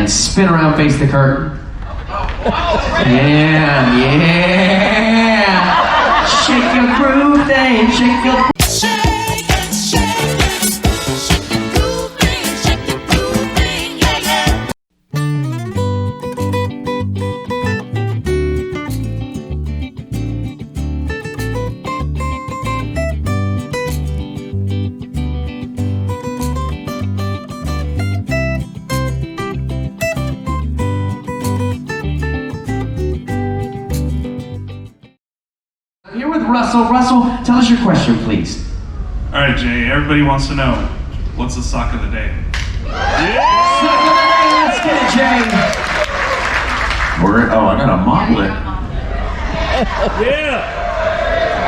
and spin around, face the curtain. Yeah, yeah. Shake your groove, Dave, shake your Here with Russell. Russell, tell us your question, please. All right, Jay. Everybody wants to know, what's the sock of the day? Yeah! Sock of the day, let's get it, Jay. I got a model it. Yeah!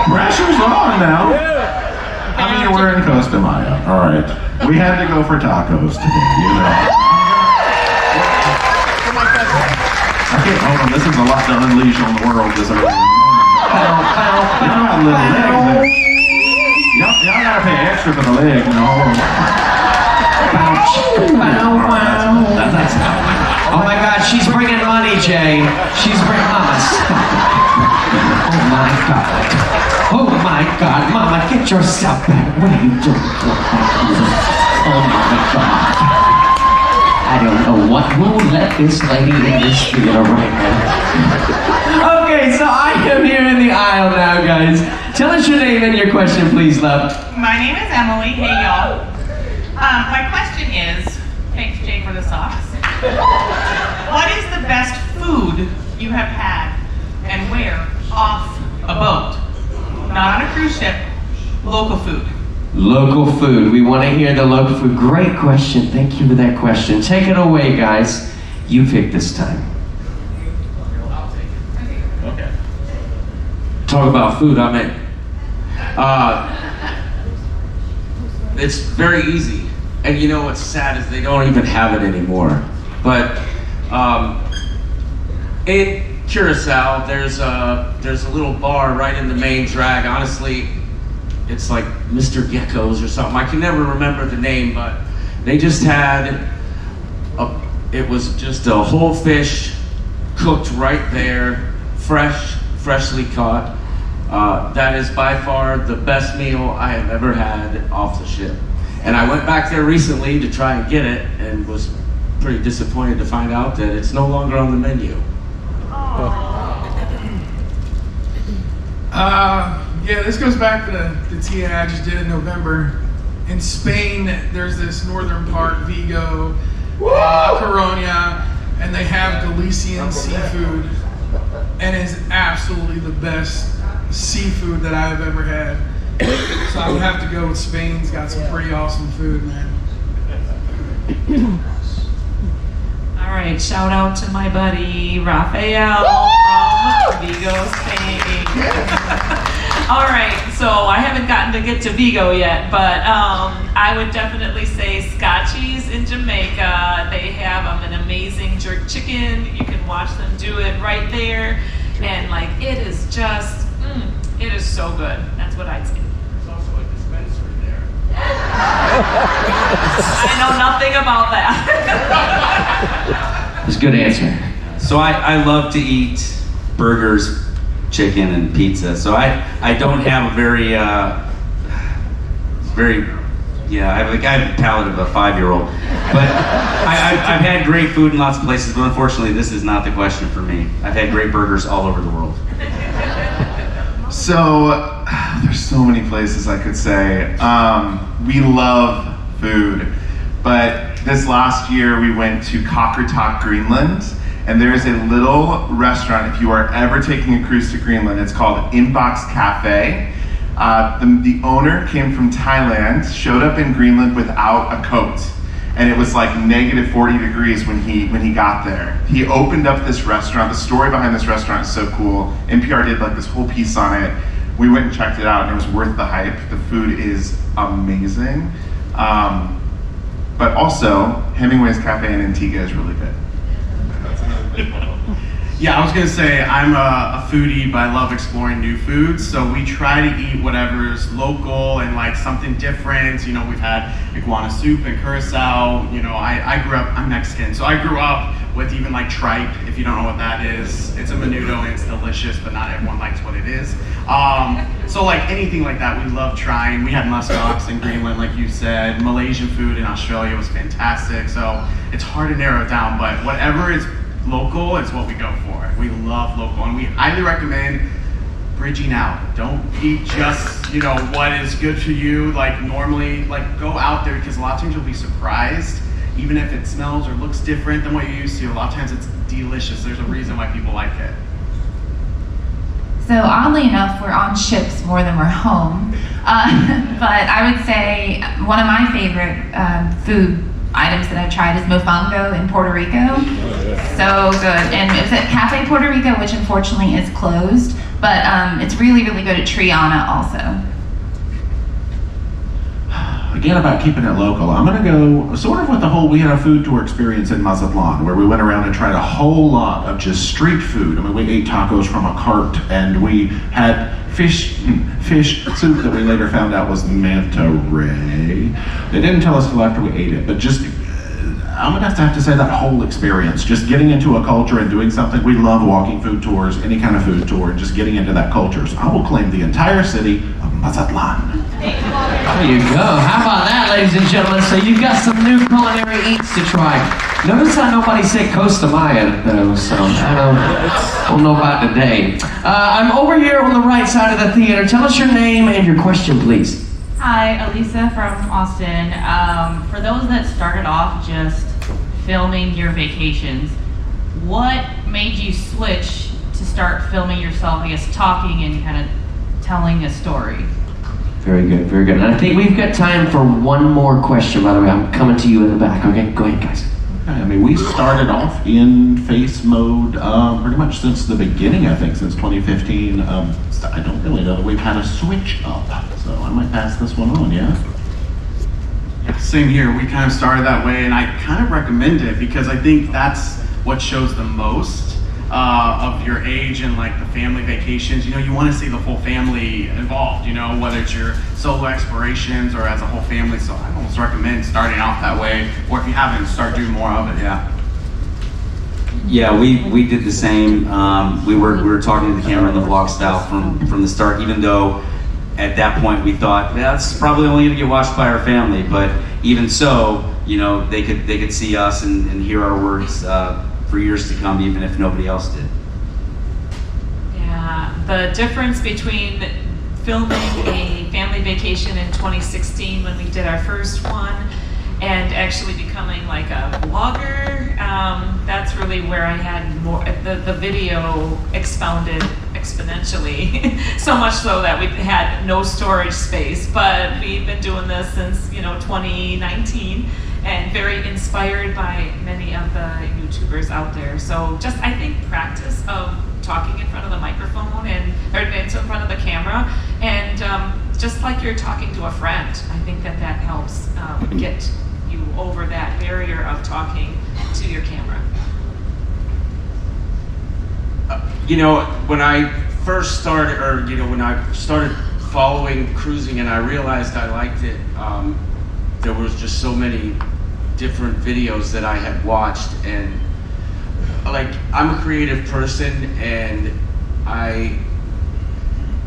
Pressure's on now. Yeah! I mean, you're wearing Costa Maya. All right. We had to go for tacos today, you know. I can't hold on. This is a lot to unleash on the world this early. Y'all got little legs. Y'all gotta pay extra for the leg, you know. That's Oh my God, she's bringing money, Jay. She's bringing Mama. Oh my God. Oh my God, Mama, get yourself back. What are you doing? Oh my God. I don't know what will let this lady in this theater right now. Okay, so I am here in the aisle now, guys. Tell us your name and your question, please, love. My name is Emily. Hey, y'all. My question is, thanks, Jay, for the socks. What is the best food you have had and where off a boat? Not on a cruise ship, local food. Local food. We want to hear the local food. Great question. Thank you for that question. Take it away, guys. You pick this time. Okay. Talk about food, I mean, it's very easy. And you know what's sad is they don't even have it anymore. But in Curacao, there's a little bar right in the main drag. Honestly, it's like Mr. Gecko's or something. I can never remember the name, but they just had it was just a whole fish cooked right there, freshly caught. That is by far the best meal I have ever had off the ship. And I went back there recently to try and get it and was pretty disappointed to find out that it's no longer on the menu. Yeah, this goes back to the TA I just did in November. In Spain, there's this northern part, Vigo, Coruña, and they have Galician seafood, and it's absolutely the best seafood that I've ever had. So I would have to go with Spain. It's got some pretty awesome food, man. All right, shout out to my buddy Rafael from Vigo, Spain. All right, so I haven't gotten to get to Vigo yet, but I would definitely say Scotchies in Jamaica. They have an amazing jerk chicken. You can watch them do it right there, and like it is just, it is so good. That's what I'd say. There's also a dispensary there. I know nothing about that. It's a good answer. So I love to eat burgers, chicken, and pizza. So I don't have a I have a palate of a 5-year-old. But I've had great food in lots of places, but unfortunately this is not the question for me. I've had great burgers all over the world. So, there's so many places I could say. We love food, but this last year we went to Qaqortoq, Greenland, and there is a little restaurant, if you are ever taking a cruise to Greenland, it's called Inbox Cafe. The owner came from Thailand, showed up in Greenland without a coat, and it was like negative 40 degrees when he got there. He opened up this restaurant. The story behind this restaurant is so cool. NPR did like this whole piece on it. We went and checked it out, and it was worth the hype. The food is amazing. But also, Hemingway's Cafe in Antigua is really good. Yeah, I was gonna say I'm a foodie, but I love exploring new foods. So we try to eat whatever's local and like something different. You know, we've had iguana soup and curacao. You know, I grew up, I'm Mexican, so I grew up with even like tripe. If you don't know what that is, it's a menudo and it's delicious, but not everyone likes what it is. So like anything like that, we love trying. We had muskox in Greenland, like you said. Malaysian food in Australia was fantastic. So it's hard to narrow it down, but whatever is local is what we go for. We love local, and we highly recommend bridging out. Don't eat just, you know, what is good for you. Like normally, like go out there, because a lot of times you'll be surprised, even if it smells or looks different than what you're used to. A lot of times it's delicious. There's a reason why people like it. So oddly enough, we're on ships more than we're home. But I would say one of my favorite food items that I've tried is mofongo in Puerto Rico. So good. And it's at Cafe Puerto Rico, which unfortunately is closed, but it's really, really good at Triana also. Again, about keeping it local, I'm gonna go sort of with the whole, we had a food tour experience in Mazatlan where we went around and tried a whole lot of just street food. I mean, we ate tacos from a cart, and we had fish soup that we later found out was manta ray. They didn't tell us till after we ate it, but just, I'm gonna have to say that whole experience, just getting into a culture and doing something. We love walking food tours, any kind of food tour, and just getting into that culture. So I will claim the entire city of Mazatlan. There you go. How about that, ladies and gentlemen? So you've got some new culinary eats to try. Notice how nobody said Costa Maya, though, so I don't know about today. I'm over here on the right side of the theater. Tell us your name and your question, please. Hi, Elisa from Austin. For those that started off just filming your vacations, what made you switch to start filming yourself, I guess, talking and kind of telling a story? Very good, very good. And I think we've got time for one more question, by the way. I'm coming to you in the back, okay? Go ahead, guys. I mean, we started off in face mode pretty much since the beginning, I think, since 2015. I don't really know that we've had a switch up, so I might pass this one on, yeah? Yeah, same here. We kind of started that way, and I kind of recommend it because I think that's what shows the most of your age and like the family vacations. You know, you want to see the whole family involved, you know, whether it's your solo explorations or as a whole family. So I almost recommend starting out that way, or if you haven't, start doing more of it, yeah. Yeah, we did the same. We were talking to the camera in the vlog style from the start, even though at that point we thought, yeah, that's probably only gonna get watched by our family, but even so, you know, they could see us and hear our words for years to come, even if nobody else did. Yeah, the difference between filming a family vacation in 2016 when we did our first one and actually becoming like a vlogger, that's really where I had more, the video expounded exponentially, so much so that we had no storage space, but we've been doing this since, you know, 2019, and very inspired by many of the YouTubers out there. So just, I think, practice of talking in front of the microphone or in front of the camera, and just like you're talking to a friend, I think that helps get you over that barrier of talking to your camera. You know, when I first started, or you know, when I started following cruising and I realized I liked it, there was just so many different videos that I had watched, and like, I'm a creative person and I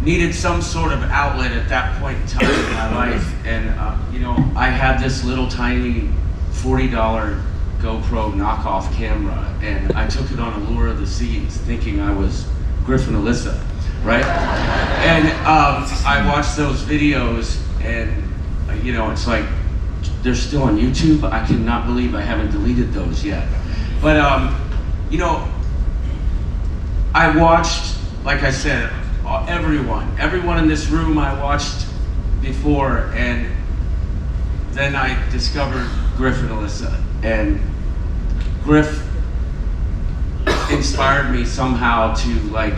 needed some sort of outlet at that point in time in my life, and you know, I had this little tiny $40 GoPro knockoff camera, and I took it on a lure of the seas thinking I was Griffin Alyssa, right? And I watched those videos, and you know, it's like, they're still on YouTube. I cannot believe I haven't deleted those yet. But you know, I watched, like I said, everyone in this room I watched before, and then I discovered Griffin Alyssa, and Griff inspired me somehow to like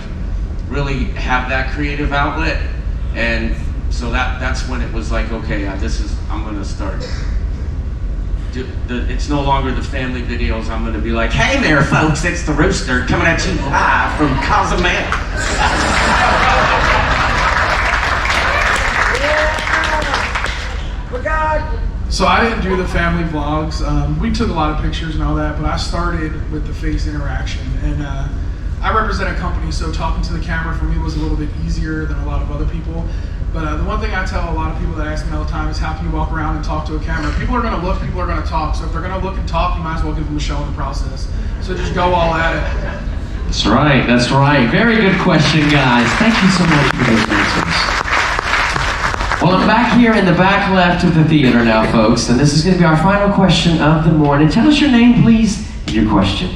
really have that creative outlet, and so that's when it was like, okay, I'm gonna start. it's no longer the family videos. I'm going to be like, hey there, folks, it's the Rooster coming at you live from Cozumel. So I didn't do the family vlogs. We took a lot of pictures and all that, but I started with the face interaction. And I represent a company, so talking to the camera for me was a little bit easier than a lot of other people. But the one thing I tell a lot of people that ask me all the time is, how can you walk around and talk to a camera? People are going to look, people are going to talk. So if they're going to look and talk, you might as well give them a show in the process. So just go all at it. That's right, that's right. Very good question, guys. Thank you so much for those answers. Well, I'm back here in the back left of the theater now, folks, and this is going to be our final question of the morning. Tell us your name, please, and your question.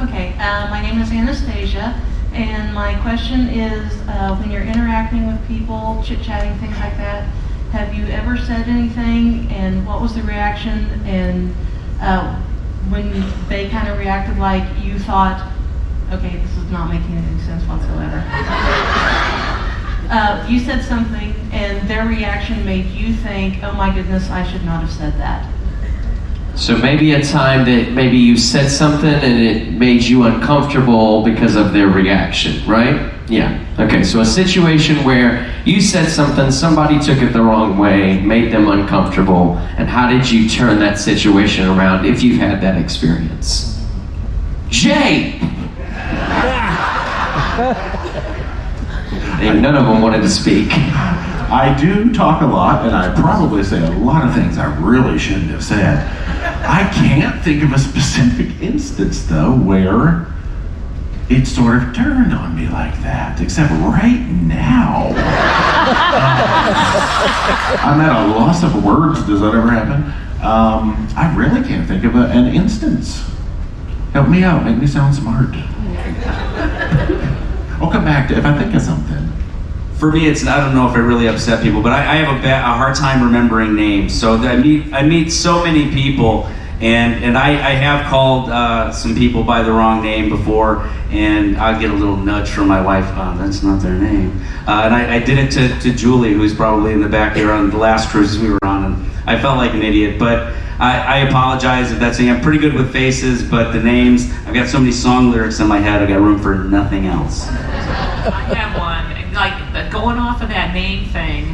Okay, my name is Anastasia, and my question is, when you're interacting with people, chit-chatting, things like that, have you ever said anything, and what was the reaction, and when they kind of reacted like you thought, okay, this is not making any sense whatsoever. You said something, and their reaction made you think, oh my goodness, I should not have said that. So maybe a time that maybe you said something and it made you uncomfortable because of their reaction, right? Yeah. Okay, so a situation where you said something, somebody took it the wrong way, made them uncomfortable, and how did you turn that situation around if you've had that experience? Jay! And none of them wanted to speak. I do talk a lot, and I probably say a lot of things I really shouldn't have said. I can't think of a specific instance, though, where it sort of turned on me like that, except right now. I'm at a loss of words. Does that ever happen? I really can't think of an instance. Help me out, make me sound smart. I'll come back to if I think of something. For me, I don't know if I really upset people, but I have a hard time remembering names. So I meet so many people, and I have called some people by the wrong name before, and I'll get a little nudge from my wife, oh, that's not their name. And I did it to Julie, who's probably in the back there on the last cruise we were on, and I felt like an idiot, but I apologize if that's, I'm pretty good with faces, but the names, I've got so many song lyrics in my head, I've got room for nothing else. I have one. Like, going off of that name thing,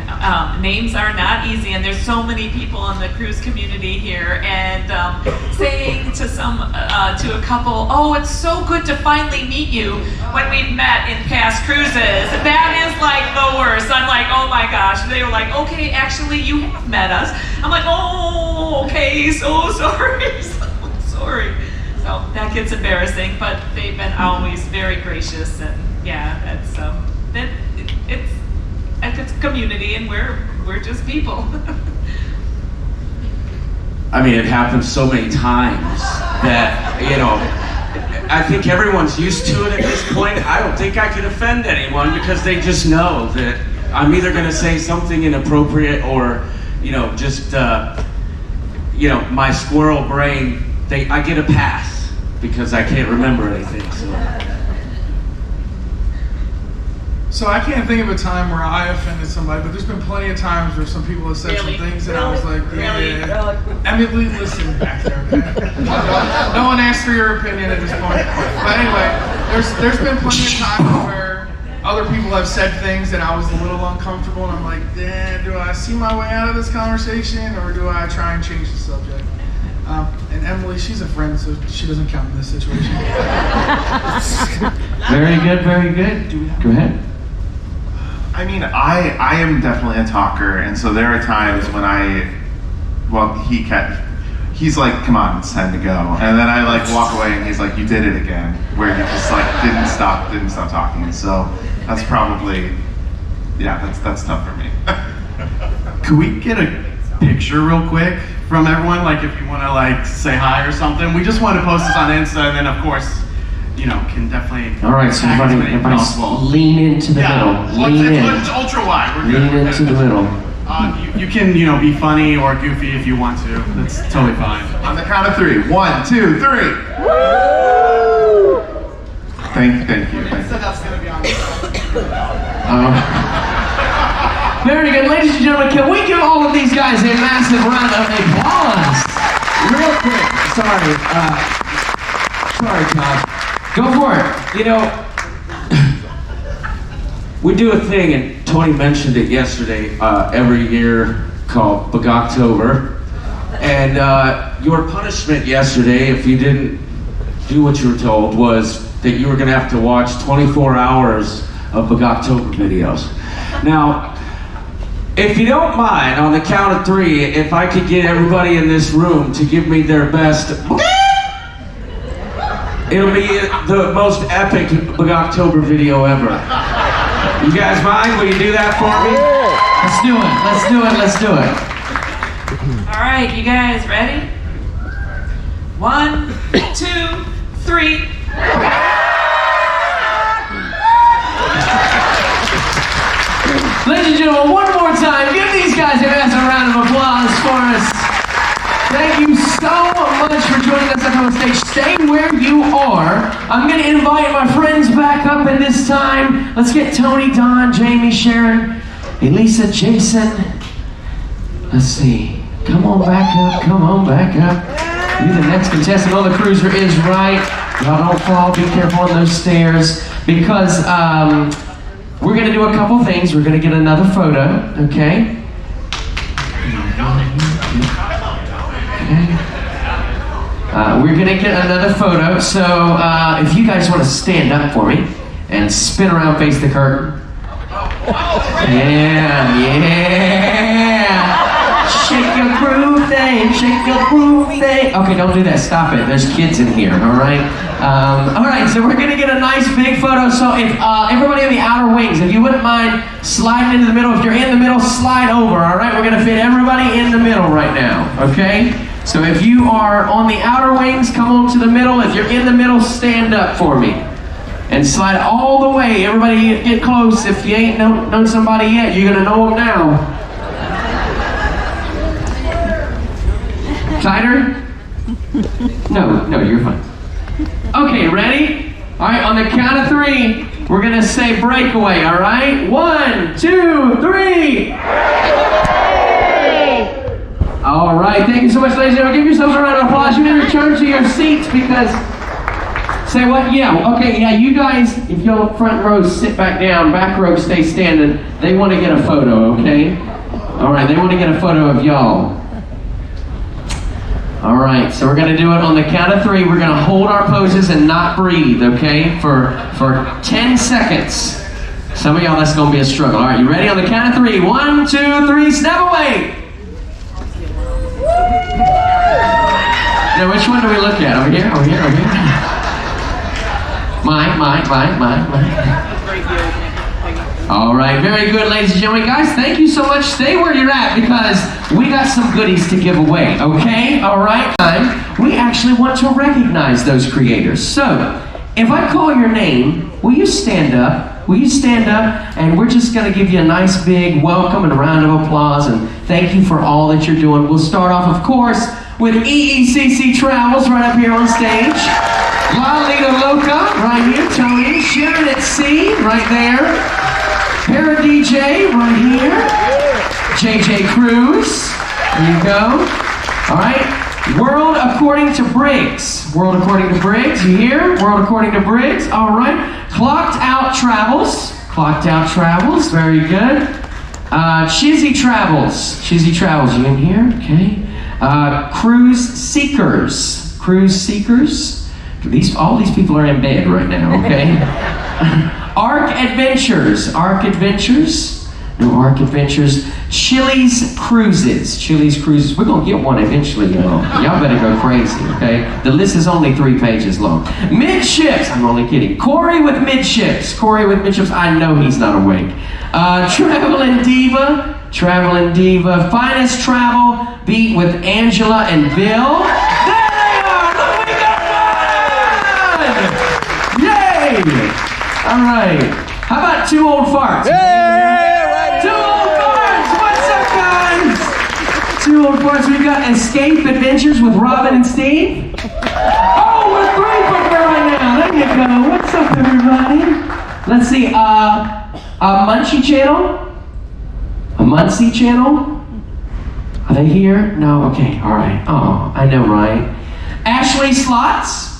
names are not easy, and there's so many people in the cruise community here, and saying to a couple, oh, it's so good to finally meet you when we've met in past cruises. That is like the worst. I'm like, oh my gosh. They were like, okay, actually you have met us. I'm like, oh, okay, so sorry, so sorry. So that gets embarrassing, but they've been always very gracious, and yeah, that's it's a community, and we're just people. I mean, it happens so many times that, I think everyone's used to it at this point. I don't think I could offend anyone because they just know that I'm either going to say something inappropriate or, just, my squirrel brain, I get a pass because I can't remember anything. So I can't think of a time where I offended somebody, but there's been plenty of times where some people have said some things that I was like, yeah. Emily, listen back there, okay? No one asked for your opinion at this point. But anyway, there's been plenty of times where other people have said things and I was a little uncomfortable, and I'm like, do I see my way out of this conversation, or do I try and change the subject? And Emily, she's a friend, so she doesn't count in this situation. Very good, very good. Go ahead. I mean, I am definitely a talker, and so there are times when he's like, come on, it's time to go. And then I walk away and he's like, you did it again, where he just didn't stop talking. So that's probably, that's tough for me. Could we get a picture real quick from everyone? If you want to say hi or something. We just want to post this on Insta, and then of course, can definitely. All right, so everybody lean into the middle. Lean in. It's ultra wide. Lean into the middle. You can, be funny or goofy if you want to. That's totally fine. On the count of 3. 1, 2, 3. Woo! Thank you. So that's gonna be on the Very good, ladies and gentlemen. Can we give all of these guys a massive round of applause? Sorry, Todd. Go for it. You know, we do a thing, and Tony mentioned it yesterday, every year called October. And your punishment yesterday, if you didn't do what you were told, was that you were going to have to watch 24 hours of October videos. Now, if you don't mind, on the count of 3, if I could get everybody in this room to give me their best, it'll be the most epic October video ever. You guys mind? Will you do that for me? Let's do it. Let's do it. Let's do it. All right, you guys ready? 1, 2, 3. Ladies and gentlemen, one more time, give these guys a massive round of applause for us. Thank you so much for joining us up on the stage. Stay where you are. I'm going to invite my friends back up, and this time, let's get Tony, Don, Jamie, Sharon, Elisa, Jason. Let's see. Come on back up. Come on back up. You're the next contestant. Oh, the cruiser is right. Y'all don't fall. Be careful on those stairs, because we're going to do a couple things. We're going to get another photo, okay? We're going to get another photo. So if you guys want to stand up for me and spin around, face the curtain. Yeah, yeah. Shake your groove thing, shake your groove thing. Okay, don't do that. Stop it. There's kids in here, all right? All right, so we're going to get a nice big photo. So if everybody in the outer wings, if you wouldn't mind sliding into the middle. If you're in the middle, slide over, all right? We're going to fit everybody in the middle right now, okay? So if you are on the outer wings, come on to the middle. If you're in the middle, stand up for me. And slide all the way. Everybody get close. If you ain't known somebody yet, you're going to know them now. Tighter? No, you're fine. Okay, ready? All right, on the count of 3, we're going to say breakaway, all right? 1, 2, 3. All right, thank you so much, ladies and gentlemen. Give yourselves a round of applause. You may return to your seats because... Say what? Yeah, okay, yeah, you guys, if you'll front row, sit back down, back row, stay standing. They want to get a photo, okay? All right, they want to get a photo of y'all. All right, so we're going to do it on the count of 3. We're going to hold our poses and not breathe, okay, for 10 seconds. Some of y'all, that's going to be a struggle. All right, you ready? On the count of 3. 1, 2, 3, step away. Now, which one do we look at? Over here, over here, over here? Mine. All right, very good, ladies and gentlemen. Guys, thank you so much. Stay where you're at because we got some goodies to give away, okay? All right, we actually want to recognize those creators. So, if I call your name, will you stand up? Will you stand up? And we're just going to give you a nice big welcome and a round of applause and thank you for all that you're doing. We'll start off, of course, with EECC Travels right up here on stage. Lalita Loca, right here, Tony. Sharon at Sea, right there. Para DJ, right here. JJ Cruz, there you go. All right. World According to Briggs. World According to Briggs, you hear? World According to Briggs, all right. Clocked Out Travels. Clocked Out Travels, very good. Chizzy Travels. Chizzy Travels, you in here? Okay. Cruise Seekers. Cruise Seekers. All these people are in bed right now, okay? Arc Adventures. Arc Adventures. No Arc Adventures. Chili's Cruises. Chili's Cruises. We're going to get one eventually, y'all. Y'all better go crazy, okay? The list is only 3 pages long. Midships. I'm only kidding. Corey with Midships. Corey with Midships. I know he's not awake. Traveling Diva. Traveling Diva. Finest Travel. Beat with Angela and Bill. There they are! Look, we got one! Yay! All right. How about 2 old farts? Yeah! 2 old farts! What's up, guys? 2 old farts. We've got Escape Adventures with Robin and Steve. Oh, we're 3 for right now. There you go. What's up, everybody? Let's see. A Munchie Channel? A Muncie Channel? Are they here? No? Okay, all right. Oh, I know, right? Ashley Slots.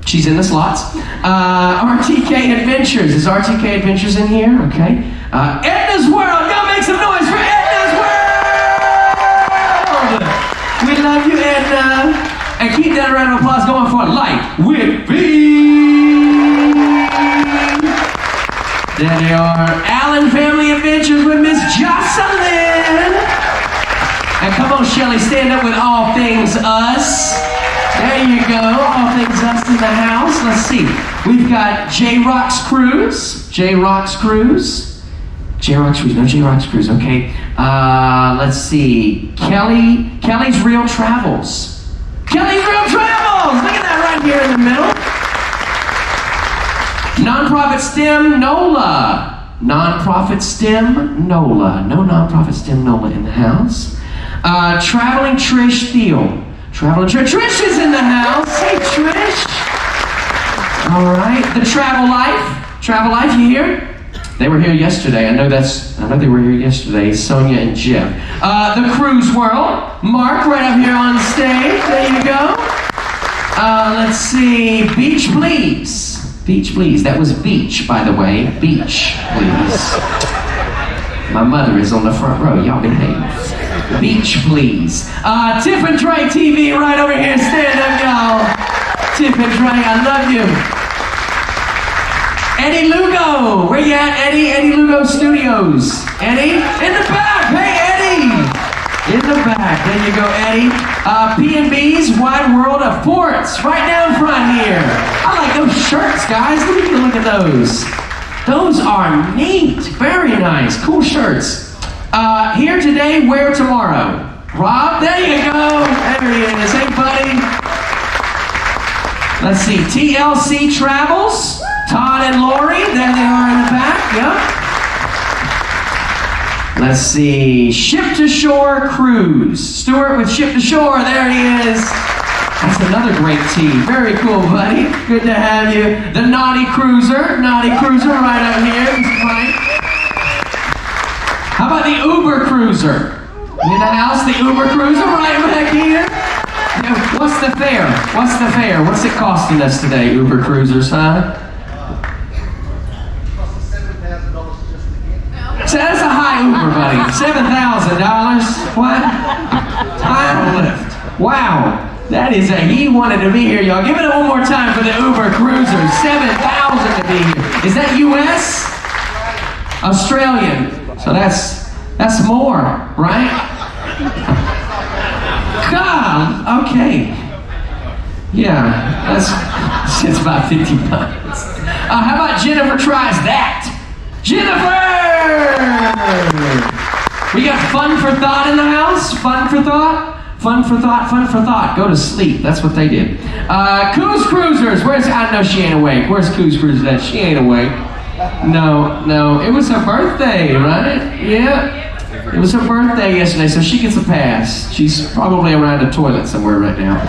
She's in the slots. RTK Adventures. Is RTK Adventures in here? Okay. Edna's World. Go make some noise for Edna's World. We love you, Edna. And keep that round of applause going for Life with V. There they are. Allen Family Adventures with Miss Jocelyn. And come on, Shelly, stand up with All Things Us. There you go, All Things Us in the house. Let's see. We've got J-Rock's Cruise. J-Rock's Cruise. J-Rock's Cruise, no J-Rock's Cruise, okay. Let's see. Kelly's Real Travels. Kelly's Real Travels! Look at that right here in the middle. Nonprofit STEM NOLA. Nonprofit STEM NOLA. No nonprofit STEM NOLA in the house. Traveling Trish Thiel. Traveling Trish is in the house. Hey Trish. All right. The Travel Life, you here? They were here yesterday. I know they were here yesterday. Sonia and Jeff. The Cruise World. Mark right up here on stage. There you go. Let's see. Beach Please. Beach Please. That was beach, by the way. Beach Please. My mother is on the front row. Y'all behave. Beach Please. Tiff and Dre TV right over here. Stand up, y'all. Tiff and Dre, I love you. Eddie Lugo. Where you at, Eddie? Eddie Lugo Studios. Eddie? In the back. Hey, Eddie. In the back. There you go, Eddie. P&B's Wide World of Ports. Right down front here. I like those shirts, guys. Look at those. Those are neat. Very nice. Cool shirts. Here today, where tomorrow? Rob, there you go. There he is. Hey, buddy. Let's see. TLC Travels. Todd and Lori. There they are in the back. Yep. Let's see. Ship to Shore Cruise. Stuart with Ship to Shore. There he is. That's another great team. Very cool, buddy. Good to have you. The Naughty Cruiser. Naughty Cruiser right out here. Mike. How about the Uber Cruiser? In the house, the Uber Cruiser right back here. Yeah, what's the fare? What's the fare? What's it costing us today, Uber Cruisers, huh? So that's a high Uber, buddy. $7,000. What? Time lift. Wow. That is he wanted to be here, y'all. Give it one more time for the Uber Cruiser. $7,000 to be here. Is that U.S.? Australian. So that's more, right? God, okay. Yeah, it's about 50 bucks. How about Jennifer tries that? Jennifer! We got Fun for Thought in the house? Fun for Thought? Fun for Thought, Fun for Thought. Go to sleep. That's what they did. Coos Cruisers. I know she ain't awake. Where's Coos Cruisers at? She ain't awake. No. It was her birthday, right? Yeah. It was her birthday yesterday, so she gets a pass. She's probably around a toilet somewhere right now.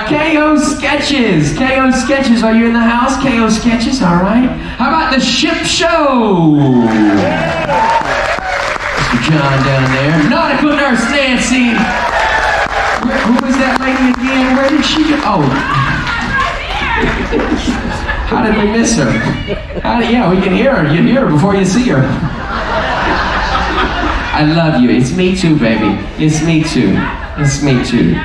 KO Sketches. KO Sketches, are you in the house? KO Sketches, all right. How about the Ship Show? Mr. John down there. Nautical Nurse Nancy. Who was that lady again? Where did she go? Oh. How did we miss her? Yeah, we can hear her. You hear her before you see her. I love you. It's me too, baby. It's me too. It's me too.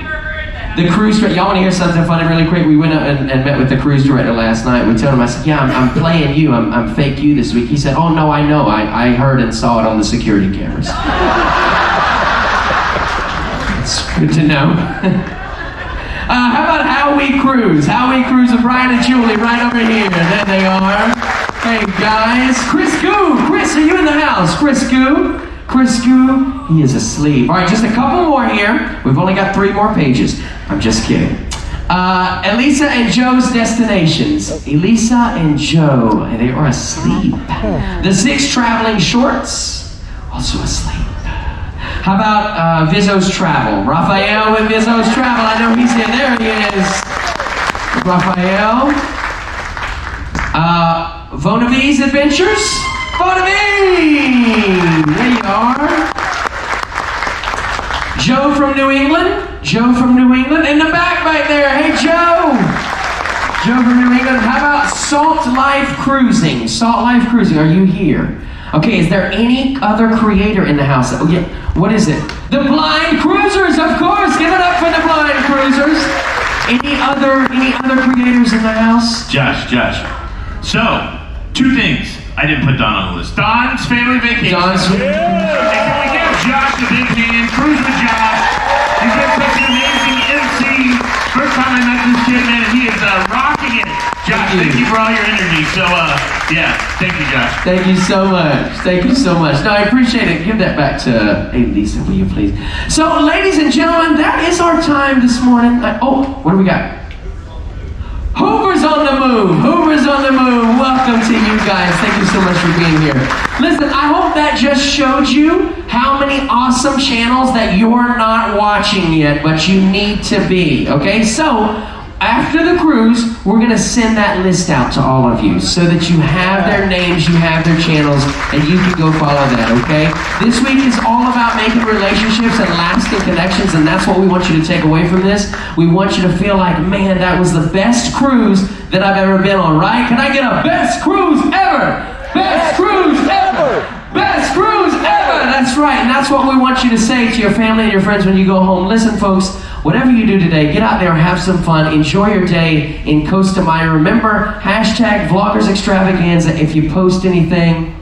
The cruise director, y'all want to hear something funny really quick? We went up and met with the cruise director last night. We told him, I said, yeah, I'm playing you. I'm fake you this week. He said, oh no, I know. I heard and saw it on the security cameras. It's good to know. How about How We Cruise? How We Cruise with Brian and Julie right over here. There they are. Hey guys. Chris Goo. Chris, are you in the house? Chris Goo. Chris Goo, he is asleep. All right, just a couple more here. We've only got 3 more pages. I'm just kidding. Elisa and Joe's Destinations. Elisa and Joe, they are asleep. The 6 Traveling Shorts, also asleep. How about Vizzo's Travel? Raphael with Vizzo's Travel. I know he's here. There he is. Raphael. Vonavi's Adventures. Vonavi! There you are. Joe from from New England? Joe from New England? In the back there. Hey, Joe. Joe from New England. How about Salt Life Cruising? Salt Life Cruising, are you here? Okay, is there any other creator in the house? Oh, yeah. What is it? The Blind Cruisers, of course. Give it up for the Blind Cruisers. Any other creators in the house? Josh. So, two things I didn't put Don on the list. Don's family vacation. And can we give Josh a big hand? Cruise with Josh. He's been such an amazing MC. First time I met this kid, man, and he is rocking it. Josh, thank you for all your energy. So, yeah, thank you, Josh. Thank you so much. Thank you so much. No, I appreciate it. Give that back to hey, Lisa, will you please? So, ladies and gentlemen, that is our time this morning. What do we got? Hoover's on the move. Hoover's on the move. Welcome to you guys. Thank you so much for being here. Listen, I hope that just showed you how many awesome channels that you're not watching yet, but you need to be. Okay, so after the cruise, we're going to send that list out to all of you so that you have their names, you have their channels, and you can go follow that, okay? This week is all about making relationships and lasting connections, and that's what we want you to take away from this. We want you to feel like, man, that was the best cruise that I've ever been on, right? Can I get a best cruise ever? Best cruise ever! Best cruise ever! That's right, and that's what we want you to say to your family and your friends when you go home. Listen, folks, whatever you do today, get out there, have some fun, enjoy your day in Costa Maya. Remember, #Vloggers Extravaganza. If you post anything,